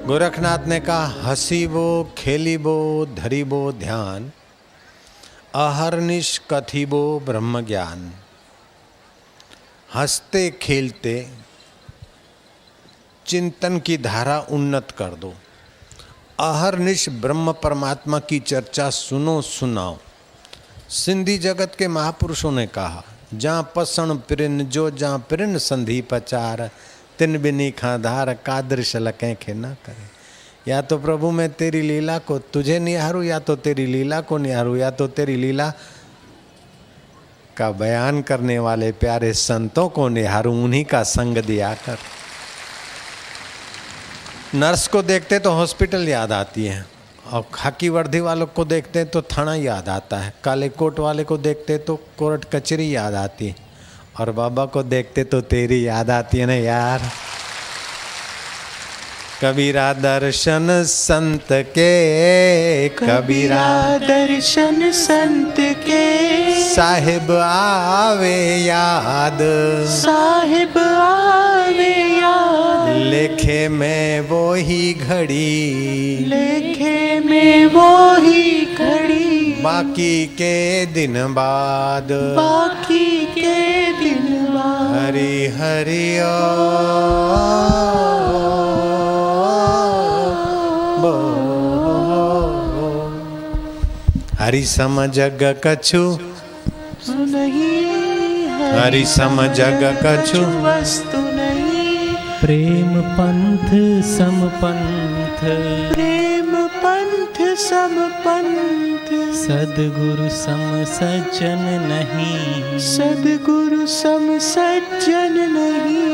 गोरखनाथ ने कहा हसीबो खेलीबो धरीबो ध्यान, अहरनिश कथिबो ब्रह्म ज्ञान। हंसते खेलते चिंतन की धारा उन्नत कर दो, अहरनिश ब्रह्म परमात्मा की चर्चा सुनो सुनाओ। सिंधी जगत के महापुरुषों ने कहा, जहाँ पसण पिरिन जो जहाँ पिरिन संधि पचार, तिन बिनी खाधार कादृश लकें खे न करे। या तो प्रभु मैं तेरी लीला को तुझे निहारूं, या तो तेरी लीला को निहारूं, या तो तेरी लीला का बयान करने वाले प्यारे संतों को निहारूं, उन्हीं का संग दिया कर। नर्स को देखते तो हॉस्पिटल याद आती है, और खाकी वर्दी वालों को देखते तो थाना याद आता है, काले कोट वाले को देखते तो कोर्ट कचहरी याद आती है, और बाबा को देखते तो तेरी याद आती है ना यार। कबीरा दर्शन संत के, कबीरा दर्शन संत के, साहिब आवे याद, साहिब आवे याद। लेखे में वो ही घड़ी, लेखे में वो ही घड़ी, बाकी के दिन बाद, बाकी के दिन बाद। हरि हरि हरि सम जग कछु नहीं, हरि सम जग कछु वस्तु नहीं। प्रेम पंथ सम पंथ, प्रेम पंथ सम पंथ, सद्गुरु सम सज्जन नहीं। सद्गुरु सम सज्जन नहीं।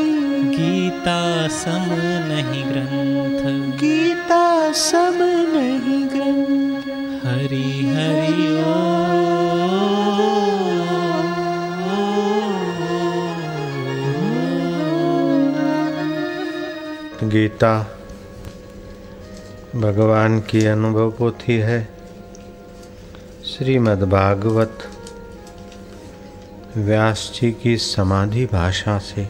गीता सम नहीं ग्रंथ, गीता सम नहीं ग्रंथ। हरि हरि गीता भगवान की अनुभव पोथी है। श्रीमद् भागवत व्यास जी की समाधि भाषा से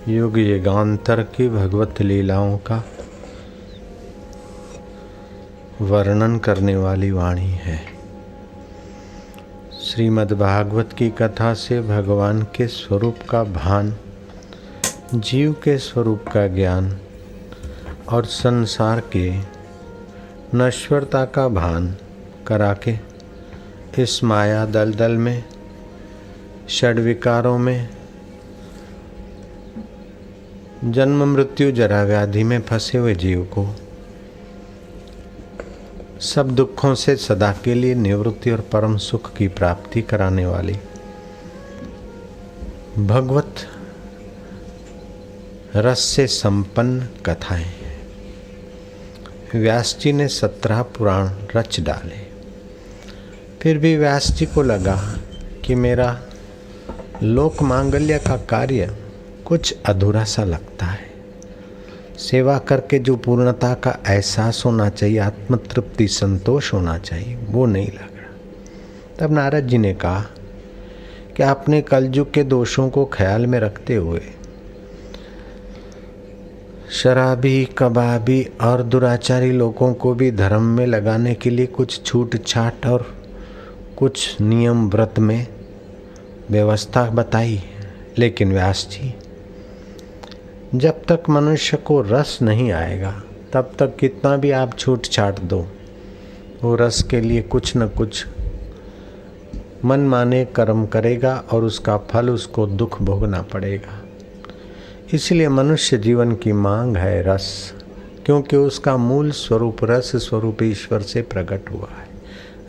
युग युगांतर की भगवत लीलाओं का वर्णन करने वाली वाणी है। श्रीमद् भागवत की कथा से भगवान के स्वरूप का भान, जीव के स्वरूप का ज्ञान और संसार के नश्वरता का भान करा के इस माया दलदल में, षड्विकारों में, जन्म मृत्यु जरा व्याधि में फंसे हुए जीव को सब दुखों से सदा के लिए निवृत्ति और परम सुख की प्राप्ति कराने वाली भगवत रस से संपन्न कथाएं। व्यास जी ने 17 पुराण रच डाले। फिर भी व्यास जी को लगा कि मेरा लोक मांगल्य का कार्य कुछ अधूरा सा लगता है। सेवा करके जो पूर्णता का एहसास होना चाहिए, आत्मतृप्ति संतोष होना चाहिए, वो नहीं लग रहा। तब नारद जी ने कहा कि आपने कलयुग के दोषों को ख्याल में रखते हुए शराबी, कबाबी और दुराचारी लोगों को भी धर्म में लगाने के लिए कुछ छूट छाट और कुछ नियम व्रत में व्यवस्था बताई। लेकिन व्यास जी, जब तक मनुष्य को रस नहीं आएगा तब तक कितना भी आप छूट छाट दो, वो रस के लिए कुछ न कुछ मन माने कर्म करेगा और उसका फल उसको दुख भोगना पड़ेगा। इसलिए मनुष्य जीवन की मांग है रस, क्योंकि उसका मूल स्वरूप रस स्वरूप ईश्वर से प्रकट हुआ है।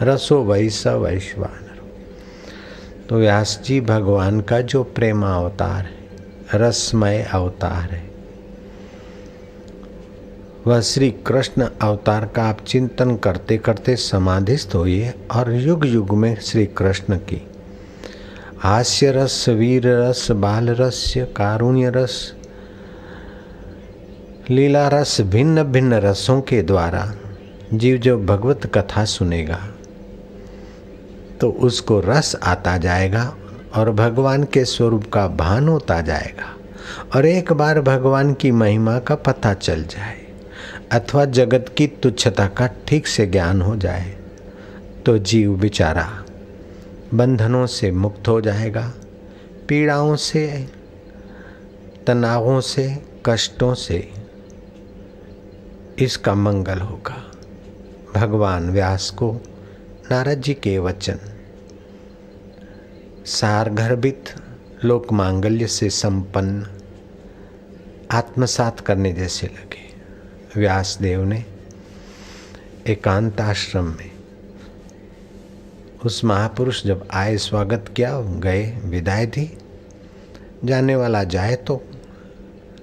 रसो वैसा वैश्वानर। तो व्यास जी भगवान का जो प्रेम अवतार है, रसमय अवतार है, वह श्री कृष्ण अवतार का आप चिंतन करते करते समाधिस्थ होइए और युग युग में श्री कृष्ण की हास्य रस, वीर रस, बाल रस्य, कारुण्य रस, लीला रस, भिन्न भिन्न रसों के द्वारा जीव जो भगवत कथा सुनेगा तो उसको रस आता जाएगा और भगवान के स्वरूप का भान होता जाएगा। और एक बार भगवान की महिमा का पता चल जाए, अथवा जगत की तुच्छता का ठीक से ज्ञान हो जाए तो जीव बेचारा बंधनों से मुक्त हो जाएगा, पीड़ाओं से, तनावों से, कष्टों से इसका मंगल होगा। भगवान व्यास को नारद जी के वचन सारगर्भित लोक मांगल्य से संपन्न आत्मसात करने जैसे लगे। व्यासदेव ने एकांत आश्रम में उस महापुरुष जब आए, स्वागत किया, गए, विदाई दी। जाने वाला जाए तो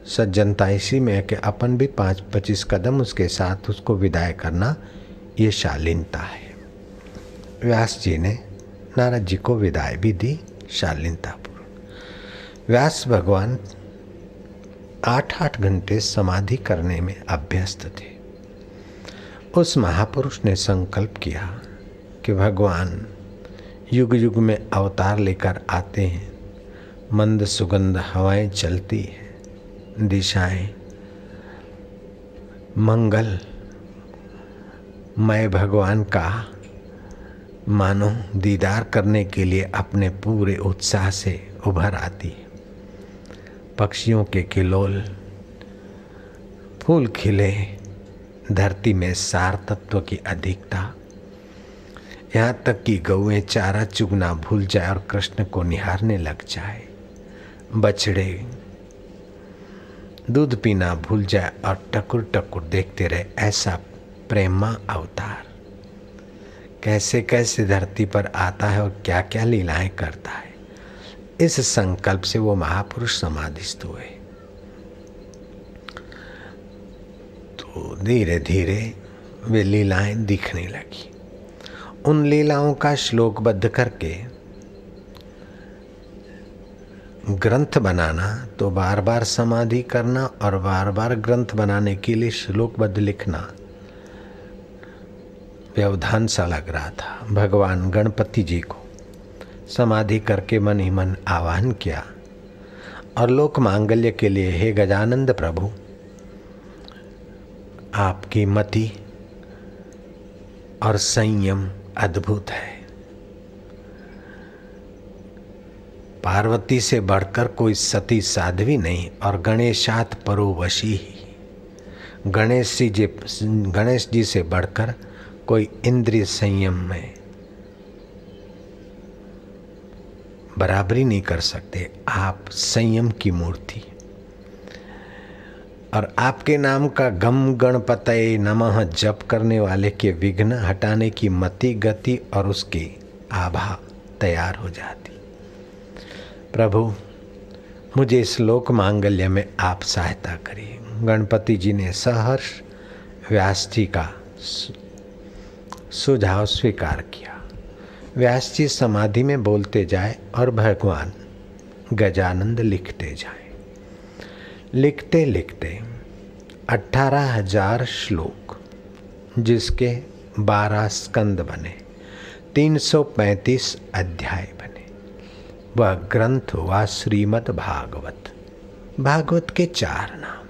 सज्जनता इसी में है कि अपन भी 5-25 कदम उसके साथ उसको विदाई करना, ये शालीनता है। व्यास जी ने नारद जी को विदाई भी दी शालीनतापूर्वक। व्यास भगवान 8-8 घंटे समाधि करने में अभ्यस्त थे। उस महापुरुष ने संकल्प किया कि भगवान युग युग में अवतार लेकर आते हैं, मंद सुगंध हवाएं चलती हैं, दिशाएं मंगल मैं भगवान का मानो दीदार करने के लिए अपने पूरे उत्साह से उभर आती है। पक्षियों के किलोल, फूल खिले, धरती में सार तत्व की अधिकता, यहाँ तक कि गौएं चारा चुगना भूल जाए और कृष्ण को निहारने लग जाए, बछड़े दूध पीना भूल जाए और टकुर टकुर देखते रहे। ऐसा प्रेमा अवतार कैसे कैसे धरती पर आता है और क्या क्या लीलाएं करता है। इस संकल्प से वो महापुरुष समाधिस्थ हुए। तो धीरे धीरे वे लीलाएं दिखने लगी। उन लीलाओं का श्लोकबद्ध करके ग्रंथ बनाना, तो बार बार समाधि करना और बार बार ग्रंथ बनाने के लिए श्लोकबद्ध लिखना व्यवधान सा लग रहा था। भगवान गणपति जी को समाधि करके मन ही मन आह्वान किया और लोक मांगल्य के लिए, हे गजानंद प्रभु, आपकी मति और संयम अद्भुत है। पार्वती से बढ़कर कोई सती साध्वी नहीं और गणेशात परो वशी ही। गणेश जी से बढ़कर कोई इंद्रिय संयम में बराबरी नहीं कर सकते। आप संयम की मूर्ति और आपके नाम का गम गणपतये नमः जप करने वाले के विघ्न हटाने की मति, गति और उसकी आभा तैयार हो जाती। प्रभु, मुझे इस लोक मांगल्य में आप सहायता करिए। गणपति जी ने सहर्ष व्यास जी का सुझाव स्वीकार किया। व्यास जी समाधि में बोलते जाए और भगवान गजानंद लिखते जाए। लिखते लिखते 18,000 श्लोक, जिसके 12 स्कंद बने, 335 अध्याय बने। वह ग्रंथ हुआ श्रीमद् भागवत। भागवत के 4 नाम,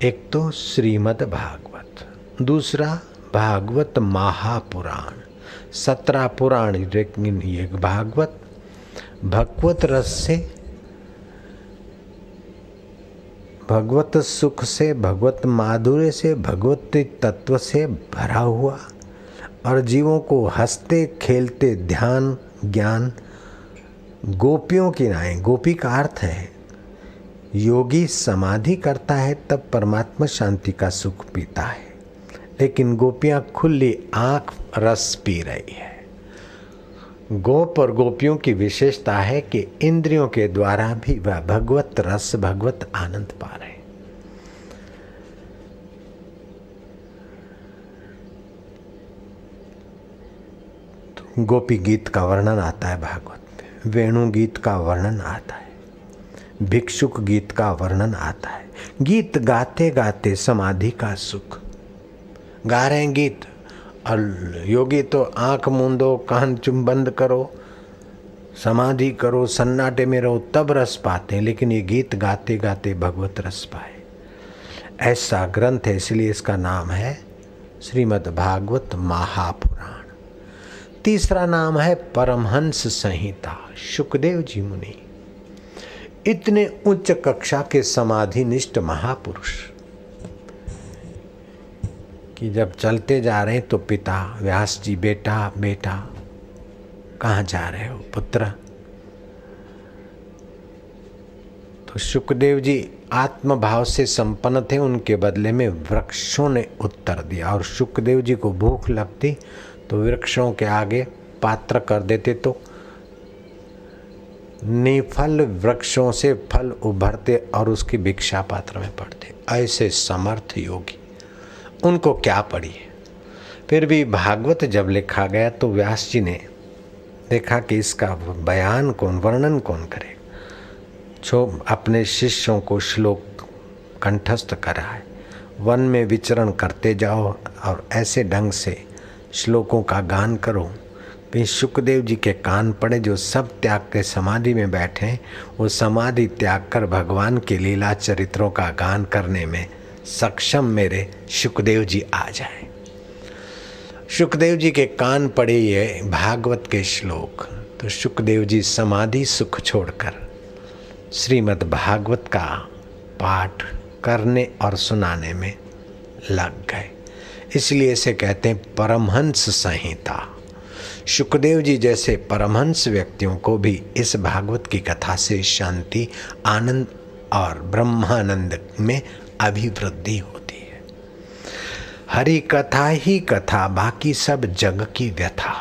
एक तो श्रीमद् भागवत, दूसरा भागवत महापुराण, 17 पुराण, लेकिन ये भागवत भगवत रस से, भगवत सुख से, भगवत माधुर्य से, भगवत तत्व से भरा हुआ और जीवों को हंसते खेलते ध्यान ज्ञान गोपियों की नाएं। गोपी का अर्थ है योगी समाधि करता है तब परमात्मा शांति का सुख पीता है, लेकिन गोपियां खुली आंख रस पी रही है। गोप और गोपियों की विशेषता है कि इंद्रियों के द्वारा भी वह भगवत रस, भगवत आनंद पा रहे हैं। तो गोपी गीत का वर्णन आता है भागवत में, वेणु गीत का वर्णन आता है, भिक्षुक गीत का वर्णन आता है। गीत गाते गाते समाधि का सुख। गा रहे हैं गीत और योगी तो आंख मूंदो, कान चुम बंद करो, समाधि करो, सन्नाटे में रहो, तब रस पाते हैं, लेकिन ये गीत गाते गाते भगवत रस पाए। ऐसा ग्रंथ है, इसलिए इसका नाम है श्रीमद् भागवत महापुराण। तीसरा नाम है परमहंस संहिता। शुकदेव जी मुनि इतने उच्च कक्षा के समाधिनिष्ठ महापुरुष कि जब चलते जा रहे हैं तो पिता व्यास जी, बेटा बेटा कहाँ जा रहे हो पुत्र? तो शुकदेव जी आत्मभाव से संपन्न थे, उनके बदले में वृक्षों ने उत्तर दिया। और शुकदेव जी को भूख लगती तो वृक्षों के आगे पात्र कर देते, तो निफल वृक्षों से फल उभरते और उसकी भिक्षा पात्र में पड़ते। ऐसे समर्थ योगी, उनको क्या पड़ी है। फिर भी भागवत जब लिखा गया तो व्यास जी ने देखा कि इसका बयान कौन, वर्णन कौन करे। अपने शिष्यों को श्लोक कंठस्थ कराए, वन में विचरण करते जाओ और ऐसे ढंग से श्लोकों का गान करो कि शुकदेव जी के कान पड़े, जो सब त्याग के समाधि में बैठे, वो समाधि त्याग कर भगवान के लीला चरित्रों का गान करने में सक्षम मेरे शुकदेव जी आ जाए। शुकदेव जी के कान पड़े ये भागवत के श्लोक, तो शुकदेव जी समाधि सुख छोड़कर श्रीमद् भागवत का पाठ करने और सुनाने में लग गए। इसलिए इसे कहते हैं परमहंस संहिता। शुकदेव जी जैसे परमहंस व्यक्तियों को भी इस भागवत की कथा से शांति, आनंद और ब्रह्मानंद में अभिवृद्धि होती है। हरि कथा ही कथा, बाकी सब जग की व्यथा।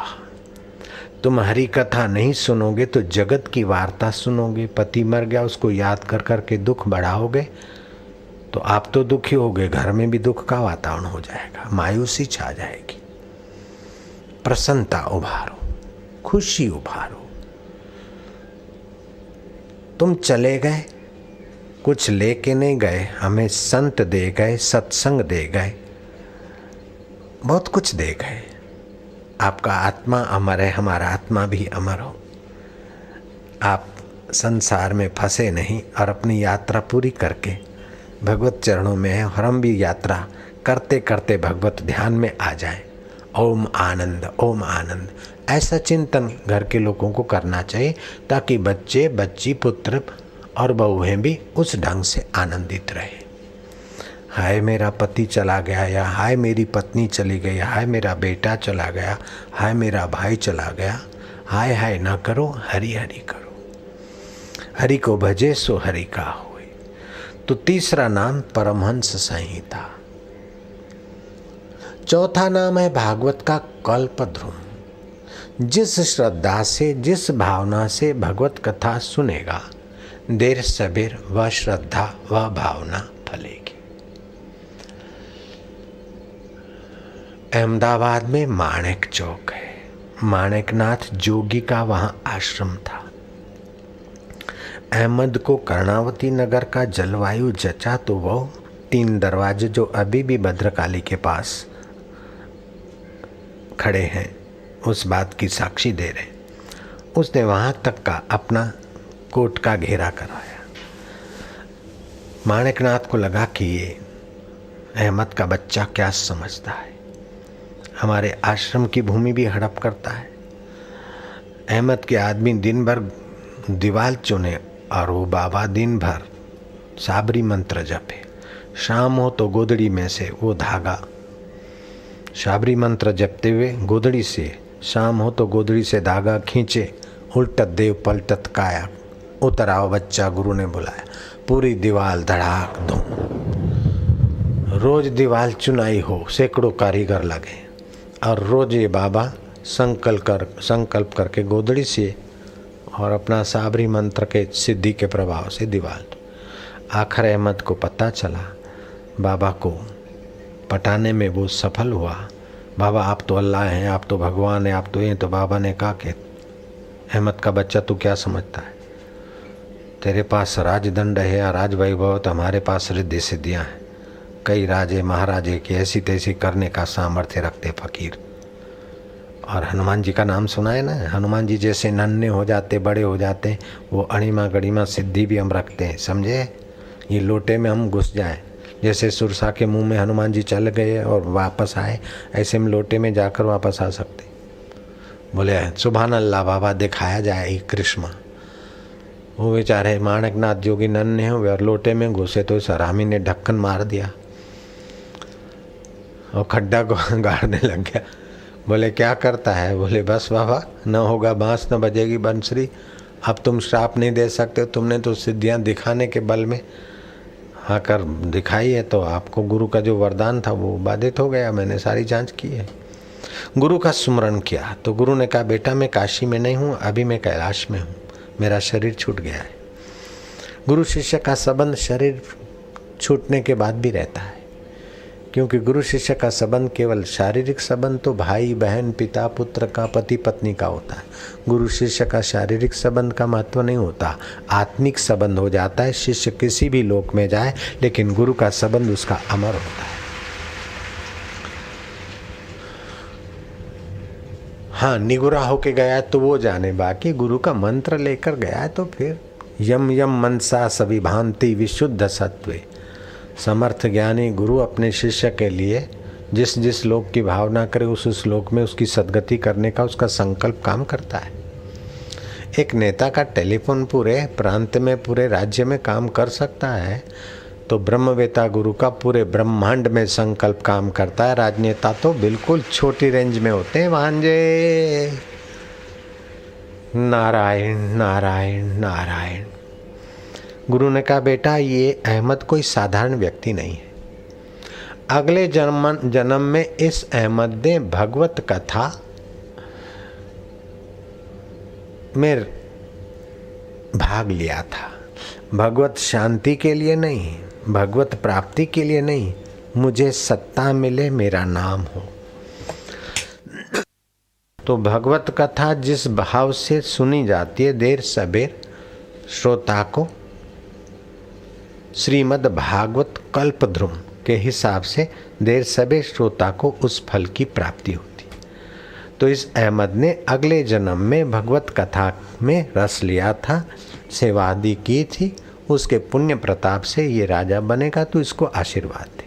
तुम हरि कथा नहीं सुनोगे तो जगत की वार्ता सुनोगे। पति मर गया, उसको याद कर कर के दुख बढ़ाओगे तो आप तो दुखी होगे, घर में भी दुख का वातावरण हो जाएगा, मायूसी छा जाएगी। प्रसन्नता उभारो, खुशी उभारो। तुम चले गए, कुछ लेके नहीं गए, हमें संत दे गए, सत्संग दे गए, बहुत कुछ दे गए। आपका आत्मा अमर है, हमारा आत्मा भी अमर हो। आप संसार में फंसे नहीं और अपनी यात्रा पूरी करके भगवत चरणों में है, और हम भी यात्रा करते करते भगवत ध्यान में आ जाएं। ओम आनंद, ओम आनंद, ऐसा चिंतन घर के लोगों को करना चाहिए, ताकि बच्चे, बच्ची, पुत्र और बहुएं भी उस ढंग से आनंदित रहे। हाय मेरा पति चला गया, या हाय मेरी पत्नी चली गई, हाय मेरा बेटा चला गया, हाय मेरा भाई चला गया, हाय हाय ना करो, हरि हरि करो। हरि को भजे सो हरि का होए। तो तीसरा नाम परमहंस संहिता। चौथा नाम है भागवत का कल्पद्रुम। जिस श्रद्धा से, जिस भावना से भगवत कथा सुनेगा, देर सबेर वह श्रद्धा, वह भावना फलेगी। अहमदाबाद में माणिक चौक है, माणिकनाथ जोगी का वहाँ आश्रम था। अहमद को कर्णावती नगर का जलवायु जचा तो वो 3 दरवाजे जो अभी भी भद्रकाली के पास खड़े हैं उस बात की साक्षी दे रहे। उसने वहाँ तक का अपना कोट का घेरा कराया। माणिकनाथ को लगा कि ये अहमद का बच्चा क्या समझता है, हमारे आश्रम की भूमि भी हड़प करता है। अहमद के आदमी दिन भर दीवाल चुने और वो बाबा दिन भर साबरी मंत्र जपे। शाम हो तो गोदड़ी में से वो धागा, साबरी मंत्र जपते हुए गोदड़ी से, शाम हो तो गोदड़ी से धागा खींचे, उल्टत देव पलटत काया, उतर आओ बच्चा, गुरु ने बुलाया। पूरी दीवाल धड़ाक धूम। रोज दीवाल चुनाई हो, सैकड़ों कारीगर लगे और रोज ये बाबा संकल्प करके गोदड़ी से और अपना साबरी मंत्र के सिद्धि के प्रभाव से दीवाल। आखिर अहमद को पता चला, बाबा को पटाने में वो सफल हुआ। बाबा आप तो अल्लाह हैं, आप तो भगवान हैं, आप तो ये। तो बाबा ने कहा कि अहमद का बच्चा तू क्या समझता है, तेरे पास राजदंड है या राजवैभव, तो हमारे पास रिद्धि सिद्धियाँ हैं। कई राजे महाराजे की ऐसी तैसी करने का सामर्थ्य रखते फकीर। और हनुमान जी का नाम सुना है ना, हनुमान जी जैसे नन्हे हो जाते, बड़े हो जाते, वो अणिमा गणिमा सिद्धि भी हम रखते हैं, समझे। ये लोटे में हम घुस जाएं जैसे सुरसा के मुंह में हनुमान जी चल गए और वापस आए, ऐसे हम लोटे में जाकर वापस आ सकते। बोले सुभान अल्लाह बाबा, दिखाया जाए कृष्णा। वो बेचारे माणकनाथ जोगी नन्हे हुए और लोटे में घुसे तो सरामी ने ढक्कन मार दिया और खड्डा को गाड़ने लग गया। बोले क्या करता है? बोले बस बाबा, न होगा बांस न बजेगी बंसुरी। अब तुम श्राप नहीं दे सकते, तुमने तो सिद्धियां दिखाने के बल में आकर दिखाई है, तो आपको गुरु का जो वरदान था वो बाधित हो गया। मैंने सारी जांच की है। गुरु का सुमरण किया तो गुरु ने कहा बेटा मैं काशी में नहीं हूँ, अभी मैं कैलाश में हूँ, मेरा शरीर छूट गया है। गुरु शिष्य का संबंध शरीर छूटने के बाद भी रहता है, क्योंकि गुरु शिष्य का संबंध केवल शारीरिक संबंध तो भाई बहन पिता पुत्र का पति पत्नी का होता है। गुरु शिष्य का शारीरिक संबंध का महत्व नहीं होता, आत्मिक संबंध हो जाता है। शिष्य किसी भी लोक में जाए लेकिन गुरु का संबंध उसका अमर होता है। हाँ, निगुरा होके गया तो वो जाने, बाकी गुरु का मंत्र लेकर गया तो फिर यम यम मनसा सभी भांति विशुद्ध सत्वे। समर्थ ज्ञानी गुरु अपने शिष्य के लिए जिस जिस लोक की भावना करे उस लोक में उसकी सद्गति करने का उसका संकल्प काम करता है। एक नेता का टेलीफोन पूरे प्रांत में पूरे राज्य में काम कर सकता है तो ब्रह्मवेता गुरु का पूरे ब्रह्मांड में संकल्प काम करता है। राजनेता तो बिल्कुल छोटी रेंज में होते हैं। भांजे नारायण नारायण नारायण। गुरु ने कहा बेटा ये अहमद कोई साधारण व्यक्ति नहीं है। अगले जन्म में इस अहमद ने भगवत कथा में भाग लिया था, भगवत शांति के लिए नहीं, भगवत प्राप्ति के लिए नहीं, मुझे सत्ता मिले मेरा नाम हो। तो भगवत कथा जिस भाव से सुनी जाती है, देर सबेर श्रोता को श्रीमद् भागवत कल्पद्रुम के हिसाब से देर सबेर श्रोता को उस फल की प्राप्ति होती। तो इस अहमद ने अगले जन्म में भगवत कथा में रस लिया था, सेवा आदि की थी, उसके पुण्य प्रताप से ये राजा बनेगा, तो इसको आशीर्वाद दे।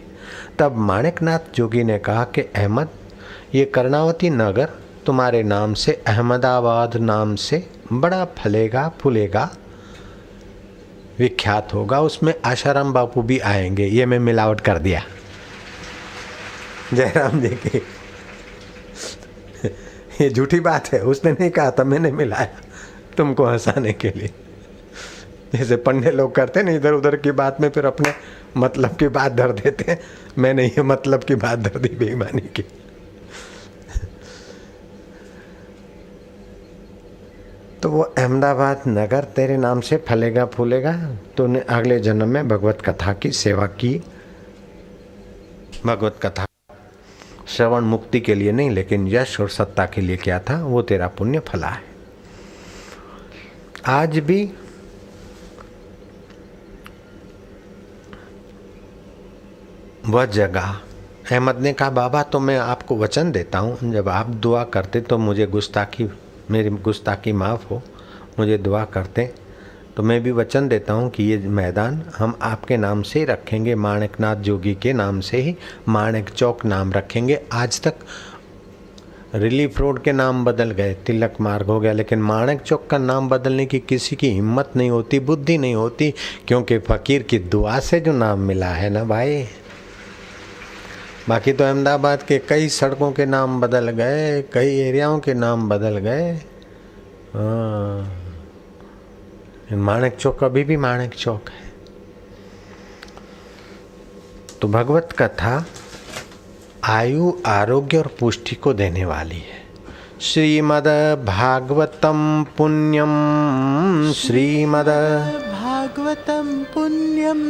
तब माणिकनाथ जोगी ने कहा कि अहमद, ये कर्णावती नगर तुम्हारे नाम से, अहमदाबाद नाम से बड़ा फलेगा फूलेगा, विख्यात होगा, उसमें आशाराम बापू भी आएंगे। ये मैं मिलावट कर दिया जयराम जी की। ये झूठी बात है, उसने नहीं कहा था, मैंने मिलाया तुमको हंसाने के लिए। जैसे पढ़ने लोग करते हैं, इधर उधर की बात में फिर अपने मतलब की बात धर देते हैं। मैंने ये मतलब की बात धर दी बेईमानी की। तो वो अहमदाबाद नगर तेरे नाम से फलेगा फूलेगा। तूने अगले जन्म में भगवत कथा की सेवा की। भगवत कथा श्रवण मुक्ति के लिए नहीं, लेकिन यश और सत्ता के लिए किया था, वो तेरा पुण्य फला है। आज भी वह जगह अहमद ने कहा बाबा तो मैं आपको वचन देता हूँ, जब आप दुआ करते तो मुझे मेरी गुस्ताखी माफ़ हो, मुझे दुआ करते तो मैं भी वचन देता हूँ कि ये मैदान हम आपके नाम से ही रखेंगे, माणिकनाथ जोगी के नाम से ही माणिक चौक नाम रखेंगे। आज तक रिलीफ रोड के नाम बदल गए, तिलक मार्ग हो गया, लेकिन माणिक चौक का नाम बदलने की किसी की हिम्मत नहीं होती, बुद्धि नहीं होती, क्योंकि फ़कीर की दुआ से जो नाम मिला है ना भाई। बाकी तो अहमदाबाद के कई सड़कों के नाम बदल गए, कई एरियाओं के नाम बदल गए। माणिक चौक अभी भी माणिक चौक है। तो भगवत कथा आयु आरोग्य और पुष्टि को देने वाली है। श्रीमद् भागवतम पुण्यम, श्रीमद् भागवतम पुण्यम,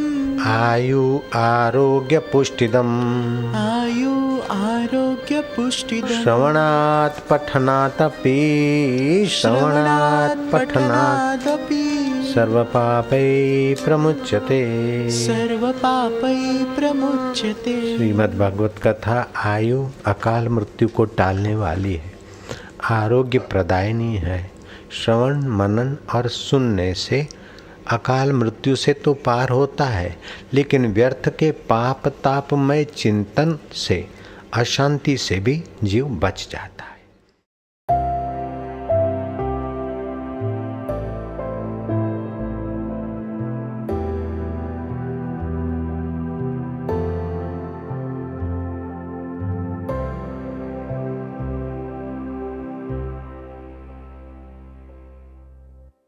आयु आरोग्य पुष्टिदम, आयु आरोग्य पुष्टिदम, श्रवणात् पठनादपि, श्रवणात् पठनादपि सर्वपापै प्रमुच्यते, सर्वपापै प्रमुच्यते। श्रीमद् भागवत कथा आयु अकाल मृत्यु को टालने वाली है, आरोग्य प्रदायनी है। श्रवण मनन और सुनने से अकाल मृत्यु से तो पार होता है, लेकिन व्यर्थ के पाप तापमय चिंतन से, अशांति से भी जीव बच जाता है।